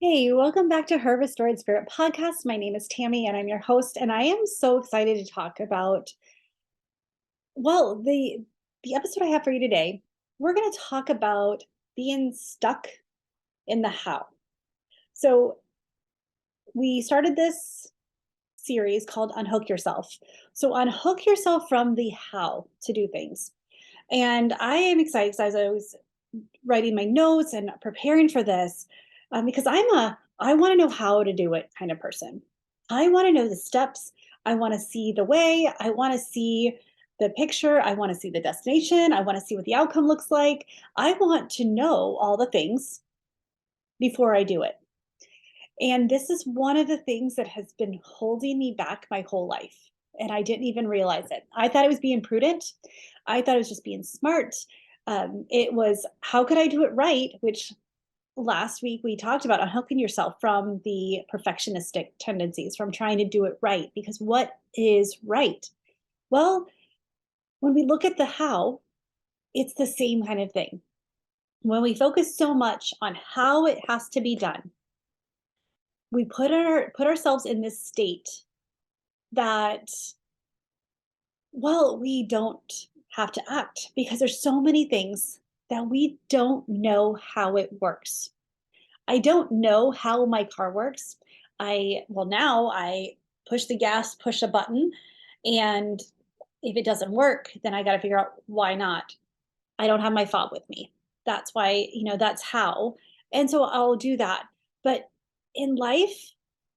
Hey, welcome back to Her Restored Spirit podcast. My name is Tami and I'm your host, and I am so excited to talk about the episode I have for you today. We're going to talk about being stuck in the how. So, we started this series called Unhook Yourself. So, unhook yourself from the how to do things. And I am excited because as I was writing my notes and preparing for this, because I want to know how to do it kind of person. I want to know the steps. I want to see the way. I want to see the picture. I want to see the destination. I want to see what the outcome looks like. I want to know all the things before I do it. And this is one of the things that has been holding me back my whole life. And I didn't even realize it. I thought it was being prudent. I thought it was just being smart. It was, how could I do it right? Which last week we talked about unhooking yourself from the perfectionistic tendencies, from trying to do it right. Because what is right? Well, when we look at the how, it's the same kind of thing. When we focus so much on how it has to be done, we put ourselves in this state that, well, we don't have to act because there's so many things that we don't know how it works. I don't know how my car works. Now I push the gas, push a button, and if it doesn't work, then I got to figure out why not. I don't have my fob with me. That's why, that's how. And so I'll do that. But in life,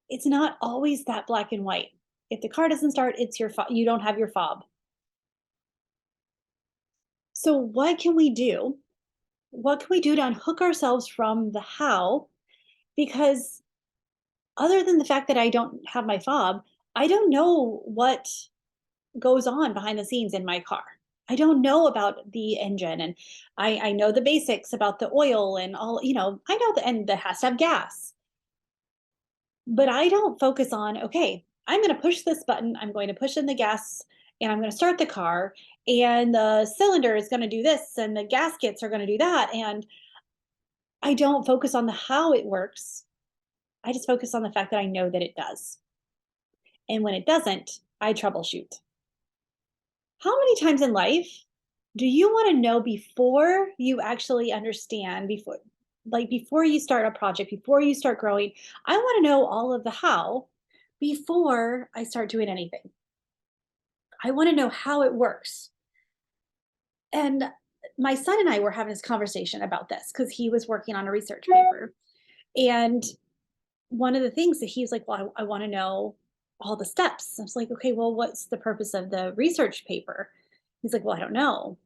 it's not always that black and white. If the car doesn't start, it's your you don't have your fob. So what can we do? What can we do to unhook ourselves from the how? Because other than the fact that I don't have my fob, I don't know what goes on behind the scenes in my car. I don't know about the engine, and I know the basics about the oil and all, I know and that has to have gas. But I don't focus on, okay, I'm going to push this button, I'm going to push in the gas, and I'm going to start the car, and the cylinder is going to do this, and the gaskets are going to do that. And I don't focus on the how it works. I just focus on the fact that I know that it does. And when it doesn't, I troubleshoot. How many times in life do you want to know before you actually understand, before you start a project, before you start growing? I want to know all of the how before I start doing anything. I want to know how it works. And my son and I were having this conversation about this because he was working on a research paper. And one of the things that he's like, well, I want to know all the steps. I was like, okay, well, what's the purpose of the research paper? He's like, well, I don't know.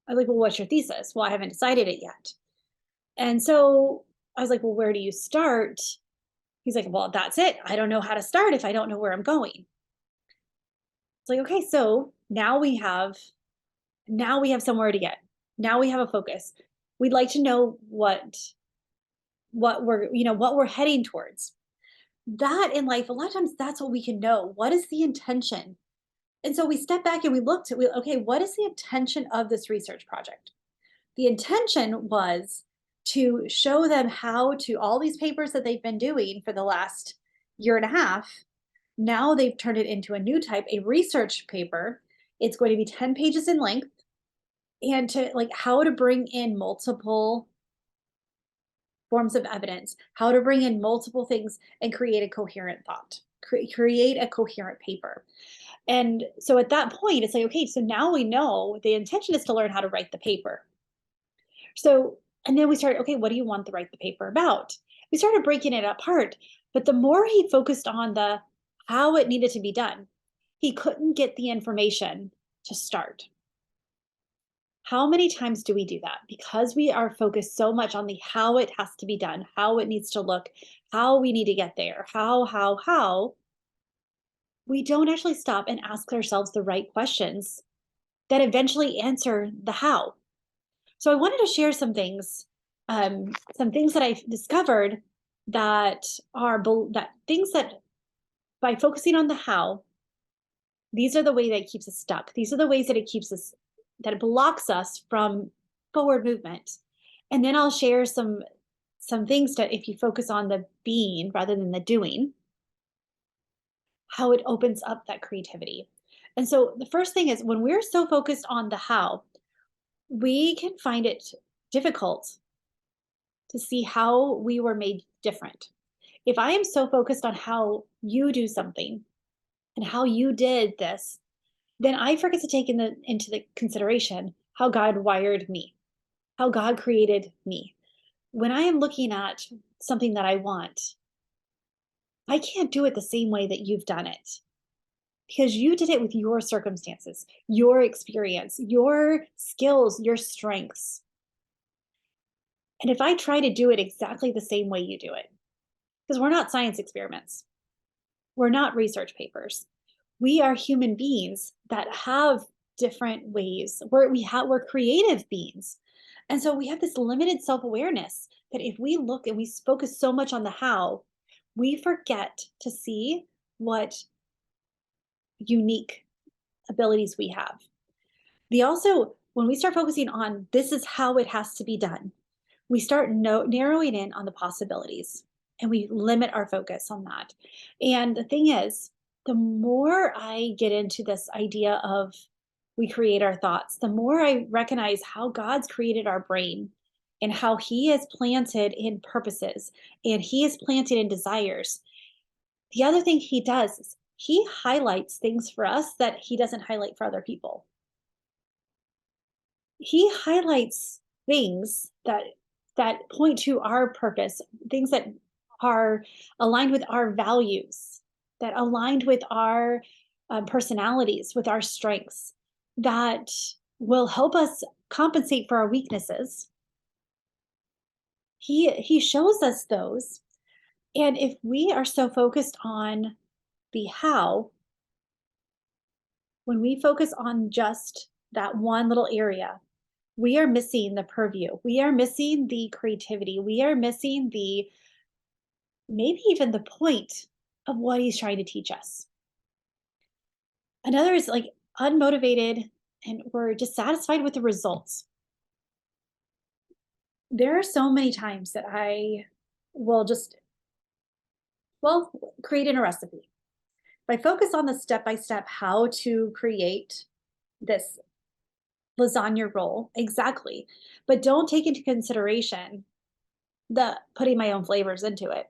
I was like, well, what's your thesis? Well, I haven't decided it yet. And so I was like, well, where do you start? He's like, well, that's it. I don't know how to start if I don't know where I'm going. It's like, okay, so now we have somewhere to get. Now we have a focus. We'd like to know what we're heading towards. That in life, a lot of times that's what we can know. What is the intention? And so we step back and we looked at, okay, what is the intention of this research project? The intention was to show them how to, all these papers that they've been doing for the last year and a half. Now they've turned it into a new type, a research paper. It's going to be 10 pages in length, and to like how to bring in multiple forms of evidence, how to bring in multiple things and create a coherent thought, create a coherent paper. And so at that point, it's like, okay, so now we know the intention is to learn how to write the paper. So, and then we started, okay, what do you want to write the paper about? We started breaking it apart. But the more he focused on the how it needed to be done, he couldn't get the information to start. How many times do we do that? Because we are focused so much on the how it has to be done, how it needs to look, how we need to get there, how, we don't actually stop and ask ourselves the right questions that eventually answer the how. So I wanted to share some things that I've discovered that that things that by focusing on the how, these are the way that it keeps us stuck. These are the ways that it blocks us from forward movement. And then I'll share some things that if you focus on the being rather than the doing, how it opens up that creativity. And so the first thing is when we're so focused on the how, we can find it difficult to see how we were made different. If I am so focused on how you do something and how you did this, then I forget to take into the consideration how God wired me, how God created me. When I am looking at something that I want, I can't do it the same way that you've done it because you did it with your circumstances, your experience, your skills, your strengths. And if I try to do it exactly the same way you do it, because we're not science experiments, we're not research papers. We are human beings that have different ways. We're creative beings. And so we have this limited self-awareness that if we look and we focus so much on the how, we forget to see what unique abilities we have. The also when we start focusing on this is how it has to be done, we start narrowing in on the possibilities and we limit our focus on that. And the thing is, the more I get into this idea of we create our thoughts, the more I recognize how God's created our brain and how He has planted in purposes and He has planted in desires. The other thing He does is He highlights things for us that He doesn't highlight for other people. He highlights things that point to our purpose, things that are aligned with our values, that aligned with our personalities, with our strengths, that will help us compensate for our weaknesses. He shows us those, and if we are so focused on the how, when we focus on just that one little area, we are missing the purview. We are missing the creativity. We are missing the maybe even the point of what he's trying to teach us. Another is like unmotivated and we're dissatisfied with the results. There are so many times that I will just, well, create in a recipe. If I focus on the step by step how to create this lasagna roll, exactly, but don't take into consideration the putting my own flavors into it.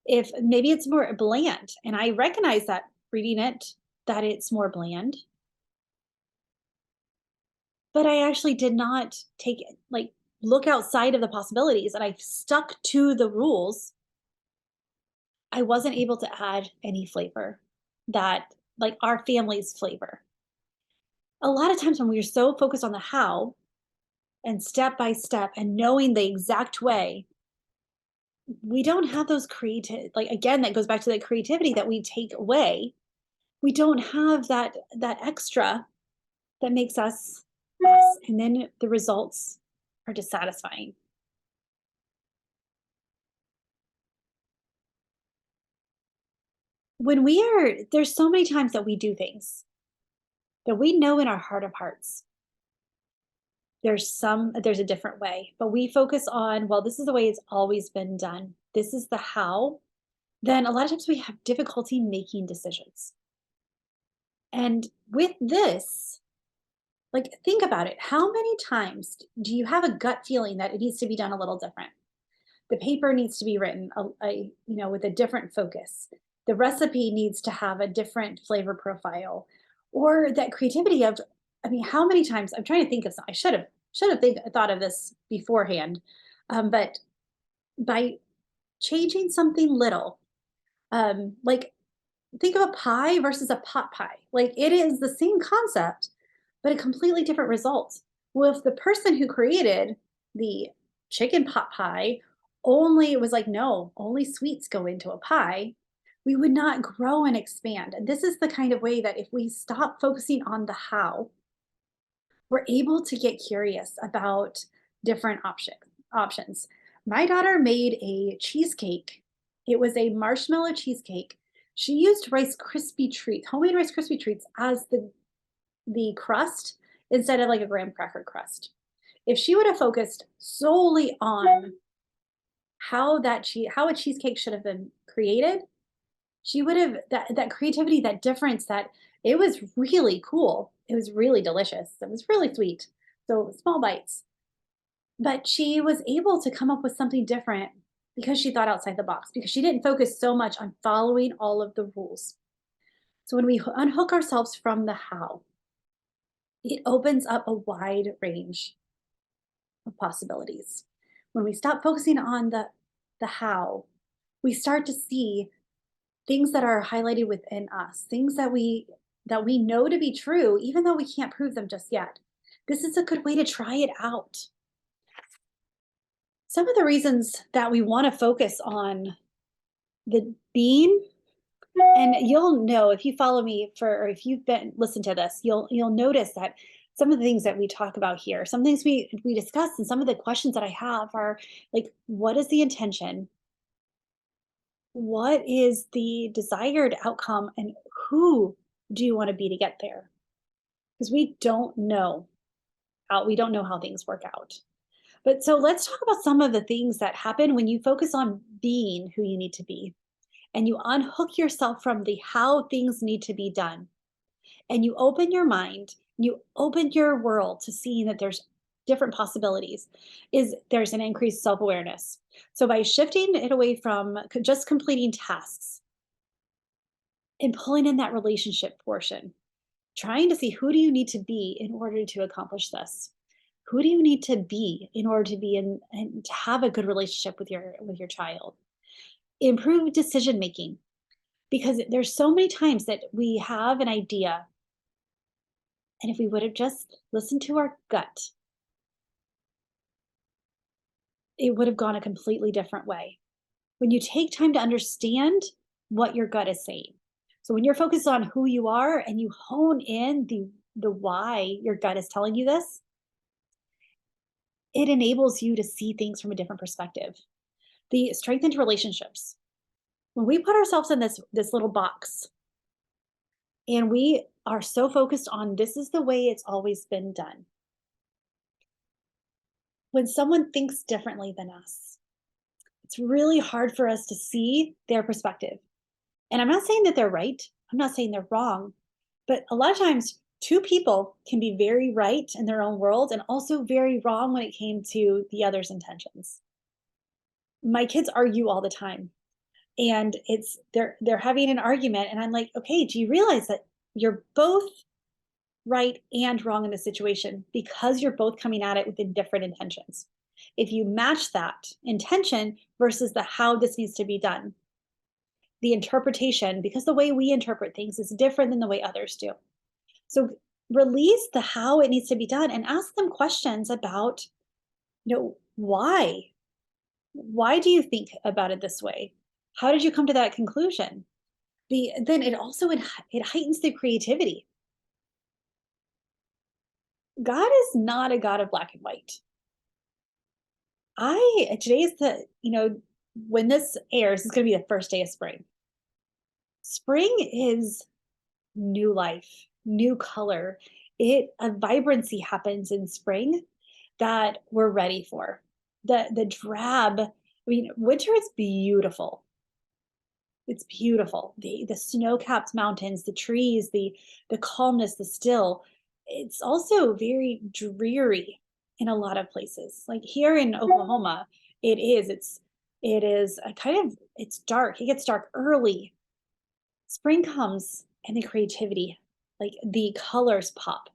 If maybe it's more bland, and I recognize that reading it, that it's more bland, but I actually did not take it like, look outside of the possibilities, and I stuck to the rules. I wasn't able to add any flavor that like, our family's flavor. A lot of times when we're so focused on the how, and step by step, and knowing the exact way, we don't have those creative like, again, that goes back to the creativity that we take away. We don't have that extra that makes us, and then the results are dissatisfying. When we are there's so many times that we do things that we know in our heart of hearts there's a different way, but we focus on, well, this is the way it's always been done. This is the how. Then a lot of times we have difficulty making decisions. And with this, like, think about it. How many times do you have a gut feeling that it needs to be done a little different? The paper needs to be written with a different focus. The recipe needs to have a different flavor profile, or that creativity of, I mean, how many times I'm trying to think of some, I thought of this beforehand, but by changing something little, like think of a pie versus a pot pie. Like it is the same concept, but a completely different result. Well, if the person who created the chicken pot pie only was like, no, only sweets go into a pie, we would not grow and expand. And this is the kind of way that if we stop focusing on the how, we're able to get curious about different options. My daughter made a cheesecake. It was a marshmallow cheesecake. She used Rice Krispie treats, homemade Rice Krispie treats as the crust instead of like a graham cracker crust. If she would have focused solely on how a cheesecake should have been created, she would have that creativity, that difference, that it was really cool. It was really delicious. It was really sweet. So small bites. But she was able to come up with something different because she thought outside the box, because she didn't focus so much on following all of the rules. So when we unhook ourselves from the how, it opens up a wide range of possibilities. When we stop focusing on the how, we start to see things that are highlighted within us, things that we know to be true, even though we can't prove them just yet. This is a good way to try it out. Some of the reasons that we want to focus on the being, and you'll know if you follow me for, or if you've been listen to this, you'll notice that some of the things that we talk about here, some things we discuss, and some of the questions that I have are like, what is the intention? What is the desired outcome, and who do you want to be to get there? Because we don't know how things work out. But so let's talk about some of the things that happen when you focus on being who you need to be, and you unhook yourself from the how things need to be done, and you open your mind, you open your world to seeing that there's different possibilities. Is there's an increased self-awareness. So by shifting it away from just completing tasks and pulling in that relationship portion, trying to see, who do you need to be in order to accomplish this? Who do you need to be in order to be in and to have a good relationship with your child? Improve decision making, because there's so many times that we have an idea, and if we would have just listened to our gut, it would have gone a completely different way. When you take time to understand what your gut is saying. So when you're focused on who you are and you hone in the why your gut is telling you this, it enables you to see things from a different perspective. The strengthened relationships. When we put ourselves in this little box and we are so focused on this is the way it's always been done. When someone thinks differently than us, it's really hard for us to see their perspective. And I'm not saying that they're right. I'm not saying they're wrong. But a lot of times, two people can be very right in their own world and also very wrong when it came to the other's intentions. My kids argue all the time, and they're having an argument, and I'm like, okay, do you realize that you're both right and wrong in the situation because you're both coming at it with different intentions? If you match that intention versus the how this needs to be done, the interpretation, because the way we interpret things is different than the way others do. So release the how it needs to be done and ask them questions about, why? Why do you think about it this way? How did you come to that conclusion? Then it also it heightens the creativity. God is not a God of black and white. Today is when this airs, it's going to be the first day of spring. Spring is new life, new color. A vibrancy happens in spring that we're ready for. The drab, I mean, winter is beautiful. It's beautiful. The snow-capped mountains, the trees, the calmness, the still. It's also very dreary in a lot of places. Like here in Oklahoma, it is a kind of it's dark. It gets dark early. Spring comes and the creativity, like the colors pop.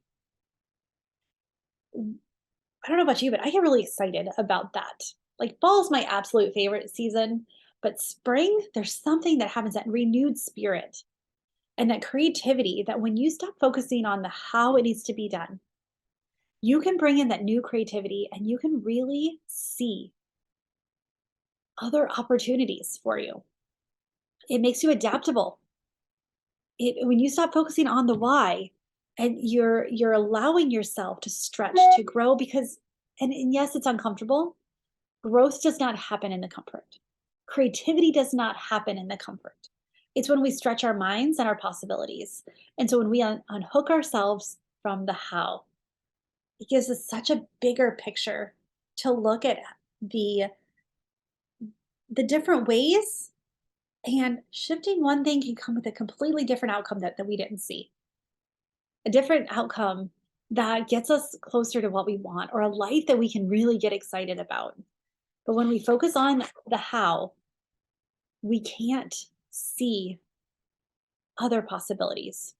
I don't know about you, but I get really excited about that. Like fall is my absolute favorite season, but spring, there's something that happens, that renewed spirit and that creativity, that when you stop focusing on the how it needs to be done, you can bring in that new creativity and you can really see other opportunities for you. It makes you adaptable. When you stop focusing on the why, and you're allowing yourself to stretch, to grow, because and yes, it's uncomfortable. Growth does not happen in the comfort. Creativity does not happen in the comfort. It's when we stretch our minds and our possibilities. And so when we unhook ourselves from the how, it gives us such a bigger picture to look at the the different ways, and shifting one thing can come with a completely different outcome that we didn't see. A different outcome that gets us closer to what we want, or a life that we can really get excited about. But when we focus on the how, we can't see other possibilities.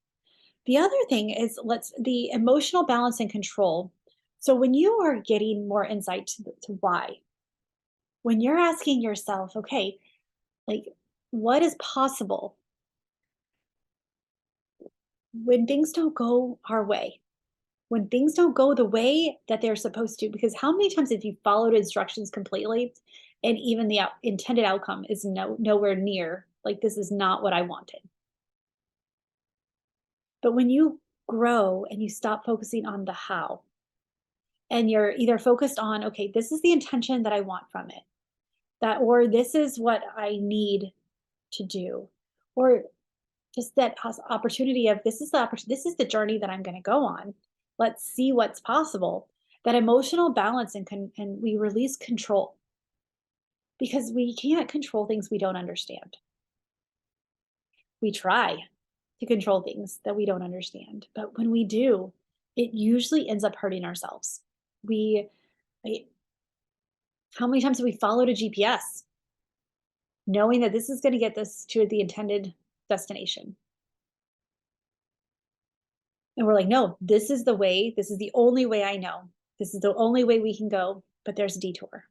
The other thing is let's the emotional balance and control. So when you are getting more insight to why, when you're asking yourself, okay, like what is possible when things don't go our way? When things don't go the way that they're supposed to, because how many times have you followed instructions completely and even the intended outcome is nowhere near, like, this is not what I wanted. But when you grow and you stop focusing on the how, and you're either focused on, okay, this is the intention that I want from it, that, or this is what I need to do, or just that opportunity of this is the this is the journey that I'm going to go on. Let's see what's possible. That emotional balance and we release control, because we can't control things we don't understand. We try to control things that we don't understand, but when we do, it usually ends up hurting ourselves. We I- how many times have we followed a GPS knowing that this is going to get us to the intended destination? And we're like, no, this is the way. This is the only way I know. This is the only way we can go, but there's a detour.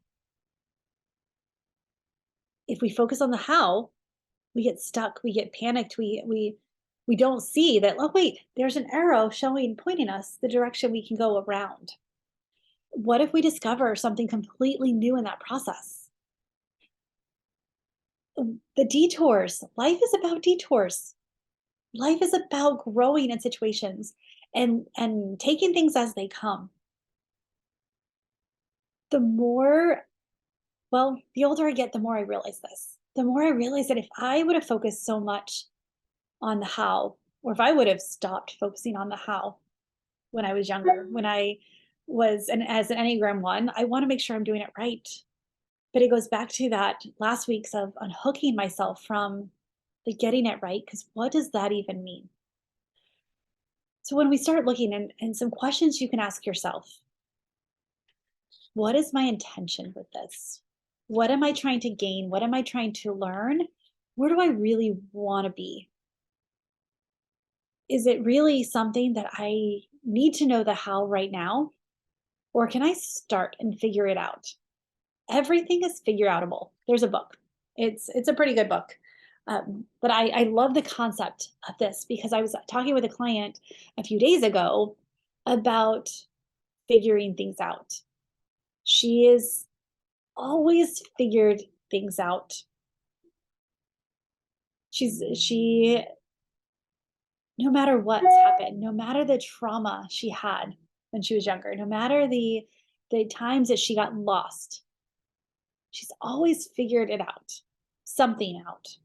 If we focus on the how, we get stuck, we get panicked, we don't see that, oh wait, there's an arrow showing pointing us the direction we can go around. What if we discover something completely new in that process? The detours. Life is about detours. Life is about growing in situations and taking things as they come. The more Well, the older I get, the more I realize this. The more I realize that if I would have focused so much on the how, or if I would have stopped focusing on the how when I was younger, when I was and as an Enneagram one, I want to make sure I'm doing it right. But it goes back to that last week's of unhooking myself from the getting it right, because what does that even mean? So when we start looking and some questions you can ask yourself, what is my intention with this? What am I trying to gain? What am I trying to learn? Where do I really want to be? Is it really something that I need to know the how right now? Or can I start and figure it out? Everything is figure outable. There's a book. It's a pretty good book. But I love the concept of this because I was talking with a client a few days ago about figuring things out. She is always figured things out. She no matter what's happened, no matter the trauma she had when she was younger, no matter the times that she got lost, she's always figured it out, something out.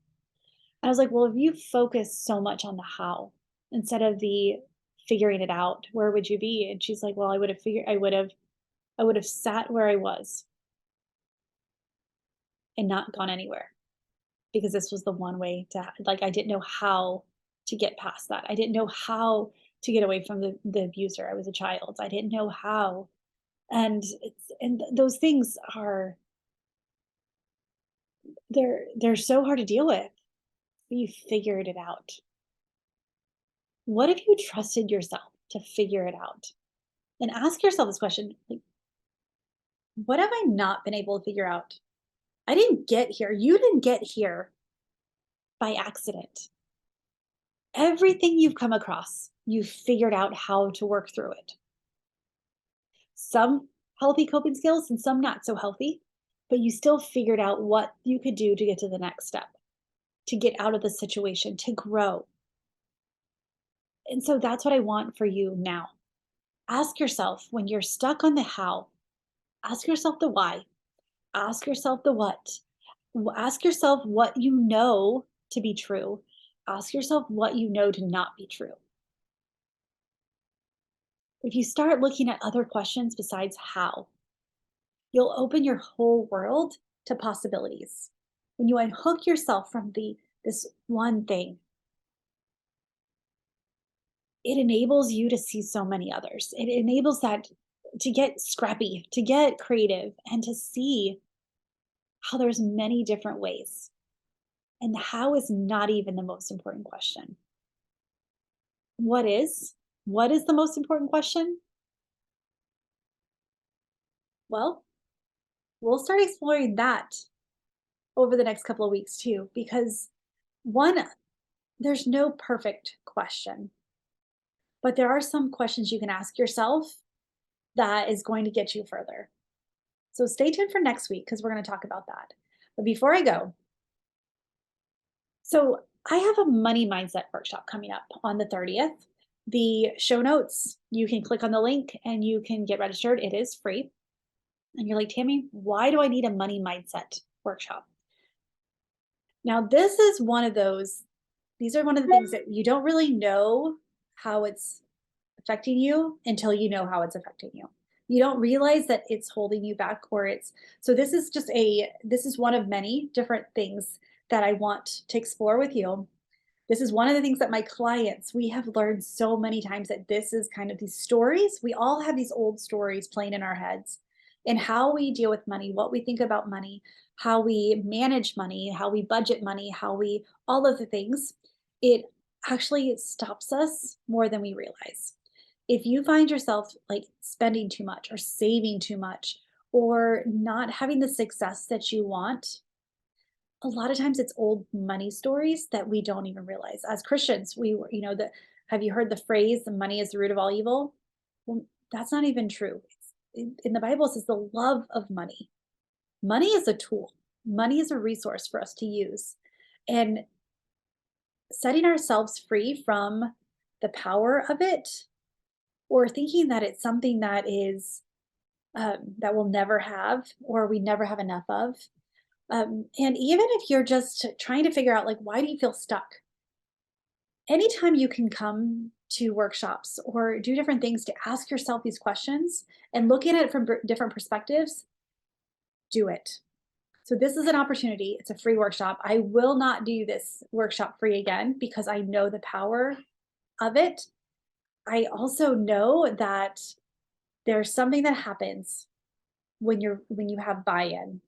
I was like, well, if you focus so much on the how instead of the figuring it out, where would you be? And she's like, well, I would have sat where I was and not gone anywhere, because this was the one way to like, I didn't know how to get past that. I didn't know how to get away from the abuser. I was a child. I didn't know how. Those things are they're so hard to deal with. But you figured it out. What if you trusted yourself to figure it out? And ask yourself this question, like, what have I not been able to figure out? I didn't get here. You didn't get here by accident. Everything you've come across, you've figured out how to work through it. Some healthy coping skills and some not so healthy, but you still figured out what you could do to get to the next step, to get out of the situation, to grow. And so that's what I want for you now. Ask yourself when you're stuck on the how, ask yourself the why, ask yourself the what. Ask yourself what you know to be true. Ask yourself what you know to not be true. If you start looking at other questions besides how, you'll open your whole world to possibilities. When you unhook yourself from this one thing, it enables you to see so many others. It enables that to get scrappy, to get creative, and to see how there's many different ways. And the how is not even the most important question. What is? What is the most important question? Well, we'll start exploring that over the next couple of weeks too, because one, there's no perfect question, but there are some questions you can ask yourself that is going to get you further. So stay tuned for next week because we're going to talk about that. But before I go, so I have a money mindset workshop coming up on the 30th. The show notes, you can click on the link and you can get registered. It is free. And you're like, Tammy, why do I need a money mindset workshop? Now, this is one of those, these are one of the things that you don't really know how it's affecting you until you know how it's affecting you. You don't realize that it's holding you back or it's so this is one of many different things that I want to explore with you. This is one of the things that my clients, we have learned so many times that this is kind of these stories. We all have these old stories playing in our heads and how we deal with money, what we think about money, how we manage money, how we budget money, how we, all of the things. It actually stops us more than we realize. If you find yourself like spending too much or saving too much or not having the success that you want, a lot of times it's old money stories that we don't even realize. As Christians, we were, the have you heard the phrase, "The money is the root of all evil"? Well, that's not even true. In the Bible, it says the love of money. Money is a tool. Money is a resource for us to use. And setting ourselves free from the power of it or thinking that it's something that is that we'll never have or we never have enough of. And even if you're just trying to figure out, like, why do you feel stuck? Anytime you can come to workshops or do different things to ask yourself these questions and look at it from different perspectives, do it. So, this is an opportunity. It's a free workshop. I will not do this workshop free again because I know the power of it. I also know that there's something that happens when you have buy-in.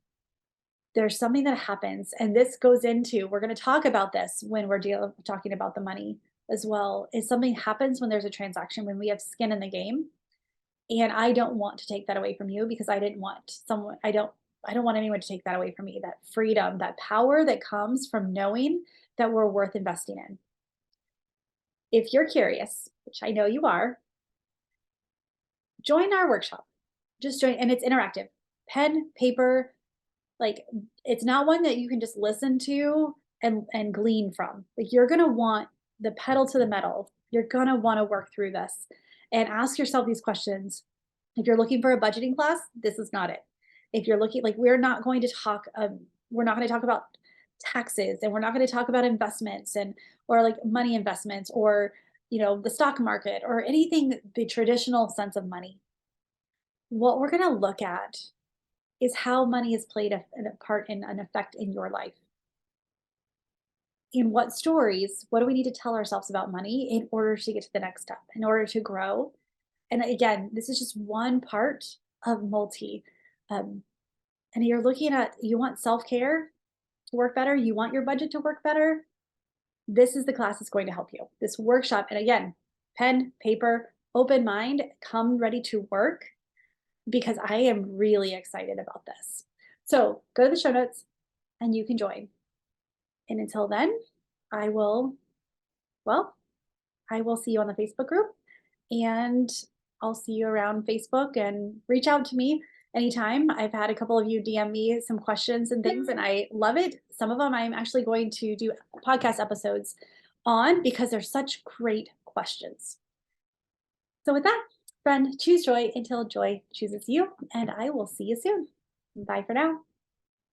There's something that happens, and this goes into, we're going to talk about this when we're talking about the money as well, is something happens when there's a transaction, when we have skin in the game. And I don't want to take that away from you because I didn't want someone, I don't want anyone to take that away from me, that freedom, that power that comes from knowing that we're worth investing in. If you're curious, which I know you are, join our workshop. Just join, and it's interactive. Pen, paper, like, it's not one that you can just listen to and glean from. Like, you're gonna want the pedal to the metal. You're gonna wanna work through this and ask yourself these questions. If you're looking for a budgeting class, this is not it. If you're looking, like, we're not gonna talk about taxes, and we're not gonna talk about investments and or like money investments or the stock market or anything, the traditional sense of money. What we're gonna look at is how money has played a part in an effect in your life. In what stories, what do we need to tell ourselves about money in order to get to the next step, in order to grow? And again, this is just one part of multi. Um, and you're looking at, you want self care to work better, you want your budget to work better. This is the class that's going to help you. This workshop, and again, pen, paper, open mind, come ready to work because I am really excited about this. So go to the show notes and you can join. And until then, I will, well, I will see you on the Facebook group and I'll see you around Facebook and reach out to me anytime. I've had a couple of you DM me some questions and things, and I love it. Some of them I'm actually going to do podcast episodes on because they're such great questions. So, with that, friend, choose joy until joy chooses you, and I will see you soon. Bye for now.